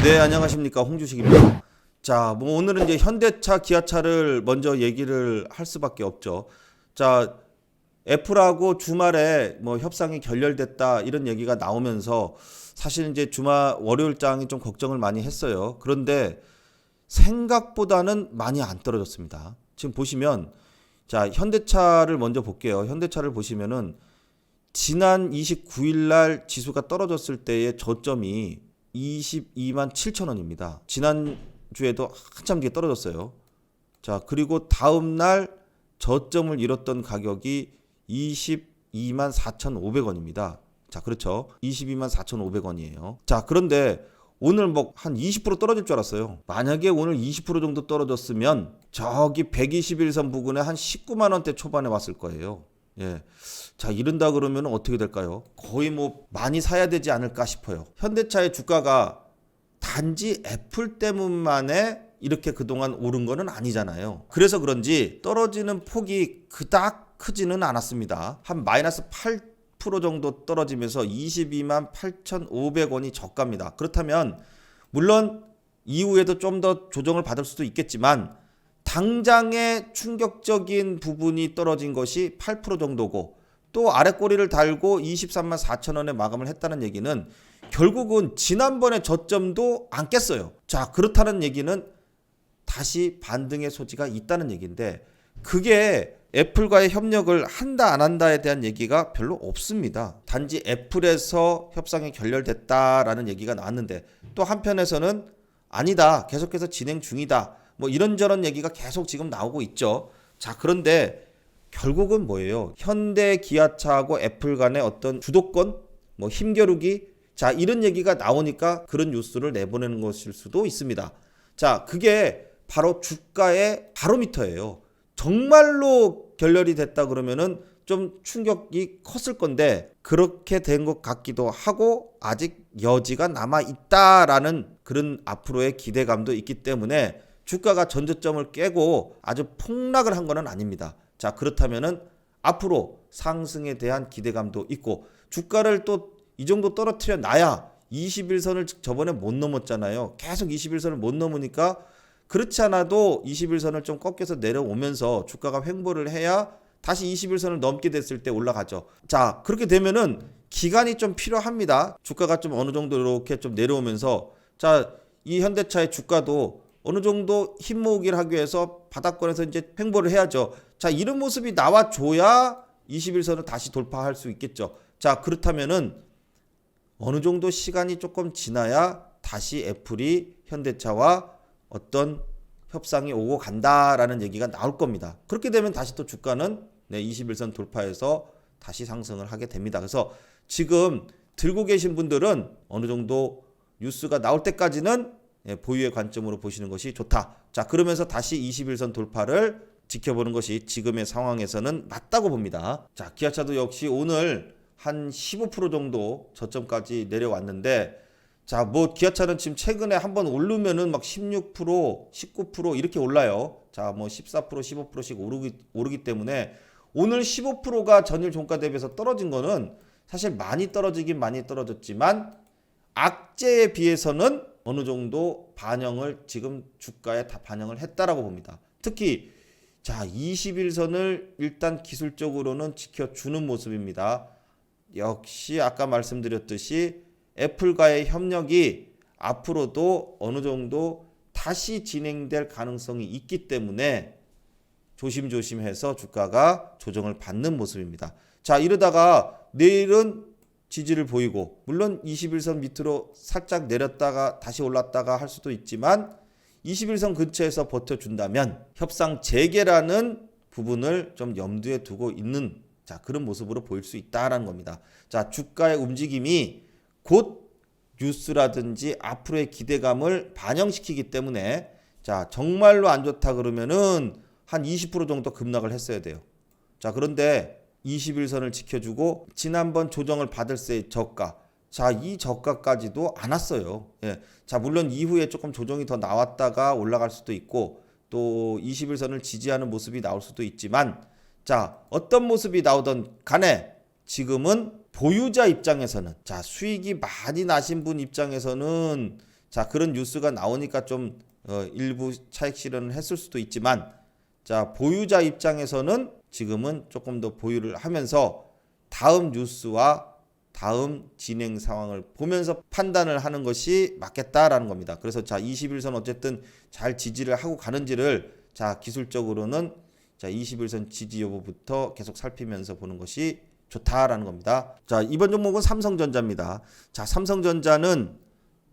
네, 안녕하십니까, 홍주식입니다. 자, 뭐 오늘은 이제 현대차, 기아차를 먼저 얘기를 할 수밖에 없죠. 자, 애플하고 주말에 뭐 협상이 결렬됐다 이런 얘기가 나오면서 사실 이제 주말 월요일장이 좀 걱정을 많이 했어요. 그런데 생각보다는 많이 안 떨어졌습니다. 지금 보시면 자, 현대차를 먼저 볼게요. 현대차를 보시면은 지난 29일 날 지수가 떨어졌을 때의 저점이 22만 7천 원입니다. 지난주에도 한참 뒤에 떨어졌어요. 자, 그리고 다음 날 저점을 잃었던 가격이 22만 4,500원입니다. 자, 그렇죠. 22만 4,500원이에요. 자, 그런데 오늘 뭐 한 20% 떨어질 줄 알았어요. 만약에 오늘 20% 정도 떨어졌으면 저기 121선 부근에 한 19만 원대 초반에 왔을 거예요. 예. 자, 이른다 그러면 어떻게 될까요? 거의 뭐 많이 사야 되지 않을까 싶어요. 현대차의 주가가 단지 애플 때문만에 이렇게 그동안 오른 거는 아니잖아요. 그래서 그런지 떨어지는 폭이 그닥 크지는 않았습니다. 한 마이너스 8% 정도 떨어지면서 22만 8,500원이 저가입니다. 그렇다면 물론 이후에도 좀 더 조정을 받을 수도 있겠지만 당장의 충격적인 부분이 떨어진 것이 8% 정도고 또 아랫꼬리를 달고 23만 4천 원에 마감을 했다는 얘기는 결국은 지난번에 저점도 안 깼어요. 자, 그렇다는 얘기는 다시 반등의 소지가 있다는 얘기인데 그게 애플과의 협력을 한다 안 한다에 대한 얘기가 별로 없습니다. 단지 애플에서 협상이 결렬됐다라는 얘기가 나왔는데 또 한편에서는 아니다, 계속해서 진행 중이다, 뭐 이런저런 얘기가 계속 지금 나오고 있죠. 자, 그런데 결국은 뭐예요? 현대 기아차하고 애플 간의 어떤 주도권, 뭐 힘겨루기, 자, 이런 얘기가 나오니까 그런 뉴스를 내보내는 것일 수도 있습니다. 자, 그게 바로 주가의 바로미터예요. 정말로 결렬이 됐다 그러면은 좀 충격이 컸을 건데 그렇게 된 것 같기도 하고 아직 여지가 남아 있다라는 그런 앞으로의 기대감도 있기 때문에 주가가 전저점을 깨고 아주 폭락을 한 건 아닙니다. 자, 그렇다면은 앞으로 상승에 대한 기대감도 있고 주가를 또 이 정도 떨어뜨려 놔야 21선을 저번에 못 넘었잖아요. 계속 21선을 못 넘으니까 그렇지 않아도 21선을 좀 꺾여서 내려오면서 주가가 횡보를 해야 다시 21선을 넘게 됐을 때 올라가죠. 자, 그렇게 되면은 기간이 좀 필요합니다. 주가가 좀 어느 정도 이렇게 좀 내려오면서 자, 이 현대차의 주가도 어느 정도 힘 모으기를 하기 위해서 바닥권에서 이제 횡보를 해야죠. 자, 이런 모습이 나와줘야 21선을 다시 돌파할 수 있겠죠. 자, 그렇다면은 어느 정도 시간이 조금 지나야 다시 애플이 현대차와 어떤 협상이 오고 간다라는 얘기가 나올 겁니다. 그렇게 되면 다시 또 주가는 21선 돌파해서 다시 상승을 하게 됩니다. 그래서 지금 들고 계신 분들은 어느 정도 뉴스가 나올 때까지는 보유의 관점으로 보시는 것이 좋다. 자, 그러면서 다시 21선 돌파를 지켜보는 것이 지금의 상황에서는 맞다고 봅니다. 자, 기아차도 역시 오늘 한 15% 정도 저점까지 내려왔는데 자, 뭐 기아차는 지금 최근에 한번 오르면은 막 16%, 19% 이렇게 올라요. 자, 뭐 14%, 15%씩 오르기 때문에 오늘 15%가 전일 종가 대비해서 떨어진 거는 사실 많이 떨어지긴 많이 떨어졌지만 악재에 비해서는 어느 정도 반영을 지금 주가에 다 반영을 했다라고 봅니다. 특히 자, 21선을 일단 기술적으로는 지켜주는 모습입니다. 역시 아까 말씀드렸듯이 애플과의 협력이 앞으로도 어느 정도 다시 진행될 가능성이 있기 때문에 조심조심해서 주가가 조정을 받는 모습입니다. 자, 이러다가 내일은 지지를 보이고 물론 21선 밑으로 살짝 내렸다가 다시 올랐다가 할 수도 있지만 21선 근처에서 버텨준다면 협상 재개라는 부분을 좀 염두에 두고 있는 자, 그런 모습으로 보일 수 있다라는 겁니다. 자, 주가의 움직임이 곧 뉴스라든지 앞으로의 기대감을 반영시키기 때문에 자, 정말로 안 좋다 그러면은 한 20% 정도 급락을 했어야 돼요. 자, 그런데 21선을 지켜주고 지난번 조정을 받을 때의 저가, 자, 이 저가까지도 안 왔어요. 예. 자, 물론 이후에 조금 조정이 더 나왔다가 올라갈 수도 있고 또 21선을 지지하는 모습이 나올 수도 있지만 자, 어떤 모습이 나오던 간에 지금은 보유자 입장에서는 자, 수익이 많이 나신 분 입장에서는 자, 그런 뉴스가 나오니까 좀 일부 차익 실현을 했을 수도 있지만, 자, 보유자 입장에서는 지금은 조금 더 보유를 하면서 다음 뉴스와 다음 진행 상황을 보면서 판단을 하는 것이 맞겠다라는 겁니다. 그래서 자, 21선 어쨌든 잘 지지를 하고 가는지를 자, 기술적으로는 자, 21선 지지 여부부터 계속 살피면서 보는 것이 좋다라는 겁니다. 자, 이번 종목은 삼성전자입니다. 자, 삼성전자는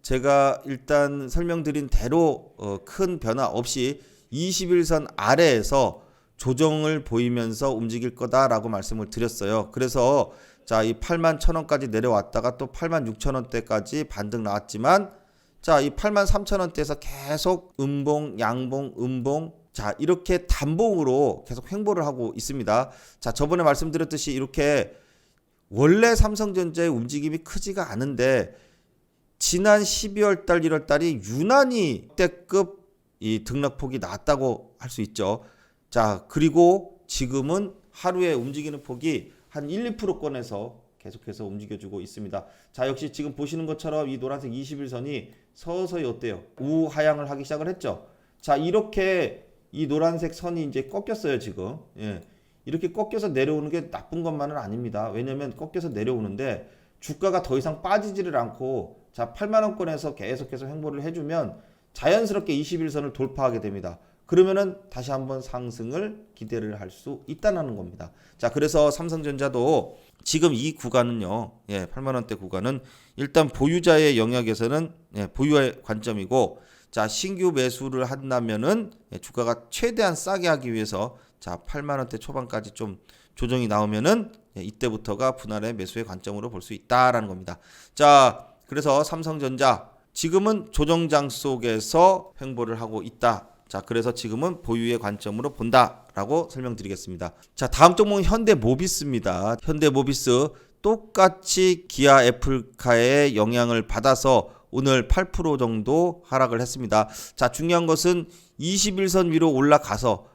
제가 일단 설명드린 대로 큰 변화 없이 21선 아래에서 조정을 보이면서 움직일 거다라고 말씀을 드렸어요. 그래서 자, 이 81,000원까지 내려왔다가 또 86,000원대까지 반등 나왔지만, 자, 이 83,000원대에서 계속 음봉, 양봉, 음봉, 자, 이렇게 단봉으로 계속 횡보를 하고 있습니다. 자, 저번에 말씀드렸듯이 이렇게 원래 삼성전자의 움직임이 크지가 않은데 지난 12월 달, 1월 달이 유난히 역대급 이 등락폭이 나왔다고 할 수 있죠. 자, 그리고 지금은 하루에 움직이는 폭이 한 1, 2%권에서 계속해서 움직여주고 있습니다. 자, 역시 지금 보시는 것처럼 이 노란색 21선이 서서히 어때요? 우하향을 하기 시작을 했죠. 자, 이렇게 이 노란색 선이 이제 꺾였어요, 지금. 예. 이렇게 꺾여서 내려오는 게 나쁜 것만은 아닙니다. 왜냐면 꺾여서 내려오는데 주가가 더 이상 빠지지를 않고, 자, 8만원권에서 계속해서 횡보를 해주면 자연스럽게 21선을 돌파하게 됩니다. 그러면은 다시 한번 상승을 기대를 할 수 있다는 겁니다. 자, 그래서 삼성전자도 지금 이 구간은요, 예, 8만원대 구간은 일단 보유자의 영역에서는 예, 보유의 관점이고, 자, 신규 매수를 한다면은 예, 주가가 최대한 싸게 하기 위해서 자, 8만원대 초반까지 좀 조정이 나오면은 예, 이때부터가 분할의 매수의 관점으로 볼 수 있다라는 겁니다. 자, 그래서 삼성전자 지금은 조정장 속에서 횡보를 하고 있다. 자, 그래서 지금은 보유의 관점으로 본다라고 설명드리겠습니다. 자, 다음 종목은 현대모비스입니다. 현대모비스 똑같이 기아 애플카의 영향을 받아서 오늘 8% 정도 하락을 했습니다. 자, 중요한 것은 21선 위로 올라가서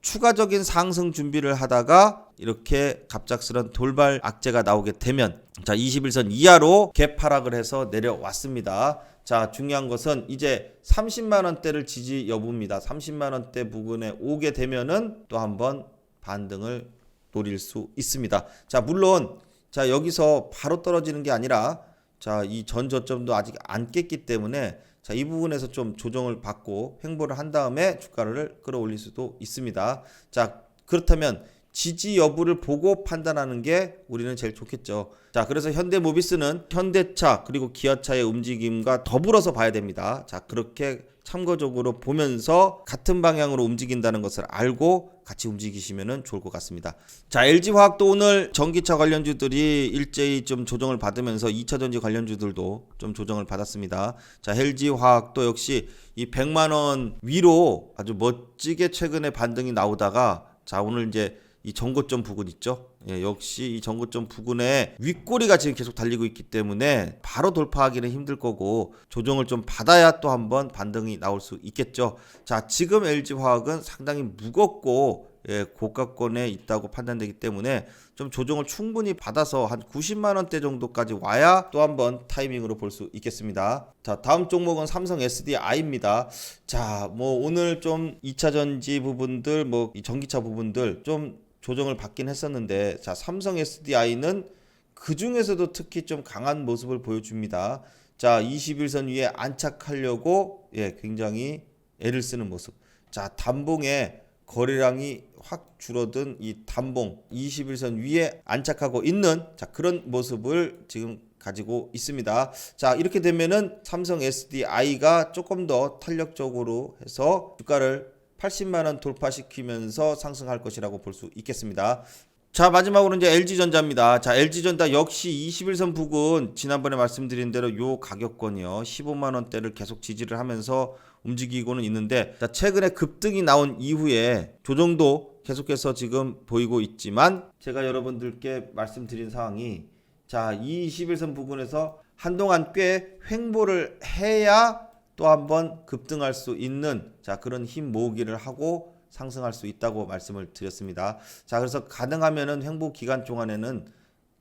추가적인 상승 준비를 하다가 이렇게 갑작스런 돌발 악재가 나오게 되면, 자, 21선 이하로 갭 하락을 해서 내려왔습니다. 자, 중요한 것은 이제 30만원대를 지지 여부입니다. 30만원대 부근에 오게 되면은 또 한번 반등을 노릴 수 있습니다. 자, 물론 자, 여기서 바로 떨어지는 게 아니라 자, 이 전 저점도 아직 안 깼기 때문에 자, 이 부분에서 좀 조정을 받고 횡보를 한 다음에 주가를 끌어올릴 수도 있습니다. 자, 그렇다면 지지 여부를 보고 판단하는 게 우리는 제일 좋겠죠. 자, 그래서 현대모비스는 현대차 그리고 기아차의 움직임과 더불어서 봐야 됩니다. 자, 그렇게 참고적으로 보면서 같은 방향으로 움직인다는 것을 알고 같이 움직이시면 좋을 것 같습니다. 자, LG화학도 오늘 전기차 관련주들이 일제히 좀 조정을 받으면서 2차전지 관련주들도 좀 조정을 받았습니다. 자, LG화학도 역시 이 100만원 위로 아주 멋지게 최근에 반등이 나오다가 자, 오늘 이제 이 전고점 부근 있죠. 예, 역시 이 전고점 부근에 윗꼬리가 지금 계속 달리고 있기 때문에 바로 돌파하기는 힘들 거고 조정을 좀 받아야 또 한번 반등이 나올 수 있겠죠. 자, 지금 LG화학은 상당히 무겁고 예, 고가권에 있다고 판단되기 때문에 좀 조정을 충분히 받아서 한 90만원대 정도까지 와야 또 한번 타이밍으로 볼 수 있겠습니다. 자, 다음 종목은 삼성 SDI입니다. 자, 뭐 오늘 좀 2차전지 부분들 뭐 이 전기차 부분들 좀 조정을 받긴 했었는데, 자, 삼성 SDI는 그 중에서도 특히 좀 강한 모습을 보여줍니다. 자, 21선 위에 안착하려고 예, 굉장히 애를 쓰는 모습. 자, 단봉에 거래량이 확 줄어든 이 단봉 21선 위에 안착하고 있는 자, 그런 모습을 지금 가지고 있습니다. 자, 이렇게 되면은 삼성 SDI가 조금 더 탄력적으로 해서 주가를 80만원 돌파시키면서 상승할 것이라고 볼 수 있겠습니다. 자, 마지막으로 이제 LG전자입니다. 자, LG전자 역시 21선 부근 지난번에 말씀드린 대로 요 가격권이요 15만원대를 계속 지지를 하면서 움직이고는 있는데, 자, 최근에 급등이 나온 이후에 조정도 계속해서 지금 보이고 있지만 제가 여러분들께 말씀드린 사항이 자, 이 21선 부근에서 한동안 꽤 횡보를 해야 또 한번 급등할 수 있는 자, 그런 힘 모으기를 하고 상승할 수 있다고 말씀을 드렸습니다. 자, 그래서 가능하면은 횡보 기간 동안에는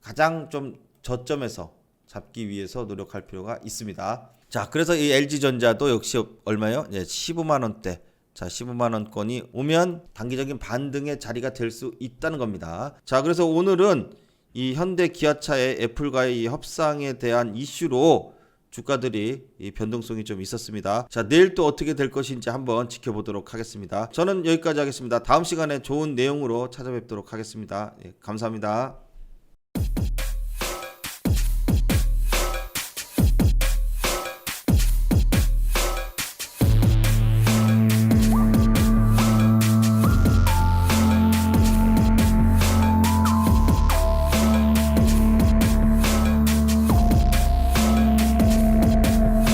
가장 좀 저점에서 잡기 위해서 노력할 필요가 있습니다. 자, 그래서 이 LG전자도 역시 얼마요? 예, 15만 원대. 자, 15만 원권이 오면 단기적인 반등의 자리가 될 수 있다는 겁니다. 자, 그래서 오늘은 이 현대 기아차의 애플과의 이 협상에 대한 이슈로 주가들이 이 변동성이 좀 있었습니다. 자, 내일 또 어떻게 될 것인지 한번 지켜보도록 하겠습니다. 저는 여기까지 하겠습니다. 다음 시간에 좋은 내용으로 찾아뵙도록 하겠습니다. 예, 감사합니다.